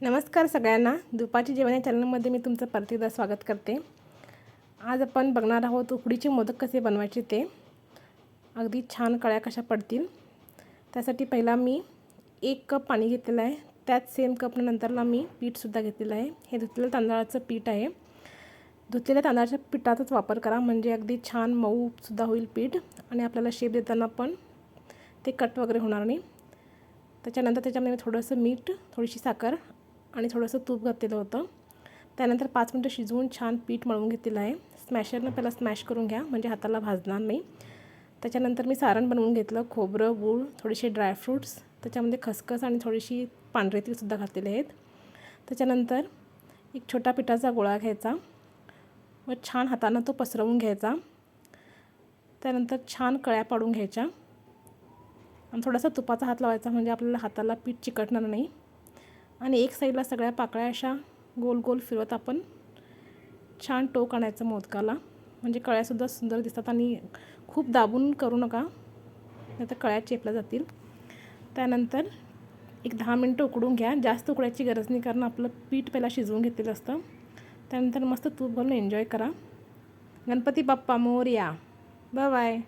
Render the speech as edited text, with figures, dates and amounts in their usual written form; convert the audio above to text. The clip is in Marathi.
नमस्कार सगळ्यांना. दुपारची जेवण या चॅनलमध्ये मी तुमचं परत एकदा स्वागत करते. आज आपण बघणार आहोत उकडीचे मोदक कसे बनवायचे ते. अगदी छान कळ्या कशा पडतील त्यासाठी पहिला मी 1 कप पाणी घेतलेलं आहे. त्यात सेम कप नंतरला मी पीठसुद्धा घेतलेलं आहे. हे धुतलेलं तांदळाचं पीठ आहे. धुतलेल्या तांदळाच्या पिठाचाच वापर करा म्हणजे अगदी छान मऊसुद्धा होईल पीठ आणि आपल्याला शेप देताना पण ते कट वगैरे होणार नाही. त्याच्यानंतर त्याच्यामध्ये थोडंसं मीठ, थोडीशी साखर आणि थोडंसं तूप घातलेलं होतं. त्यानंतर 5 मिनिटं शिजवून छान पीठ मळून घेतलेलं आहे. स्मॅशरनं पहिला स्मॅश करून घ्या म्हणजे हाताला भाजणार नाही. त्याच्यानंतर मी सारण बनवून घेतलं. खोबरं, गूळ, थोडेसे ड्रायफ्रूट्स, त्याच्यामध्ये खसखस आणि थोडीशी पांढरे तीळसुद्धा घातलेले आहेत. त्याच्यानंतर एक छोटा पिठाचा गोळा घ्यायचा व छान हातानं तो पसरवून घ्यायचा. त्यानंतर छान कळ्या पाडून घ्यायच्या आणि थोडासा तुपाचा हात लावायचा म्हणजे आपल्याला हाताला पीठ चिकटणार नाही. आणि एक साईडला सगळ्या पाकळ्या अशा गोल गोल फिरवत आपण छान टोक आणायचं मोदकाला म्हणजे कळ्यासुद्धा सुंदर दिसतात. आणि खूप दाबून करू नका नाहीतर कळ्या चेपल्या जातील. त्यानंतर एक 10 मिनटं उकडून घ्या. जास्त उकडायची गरज नाही कारण आपलं पीठ पहिला शिजवून घेतलेलं असतं. त्यानंतर मस्त तूप घालून एन्जॉय करा. गणपती बाप्पा मोरया. Bye bye.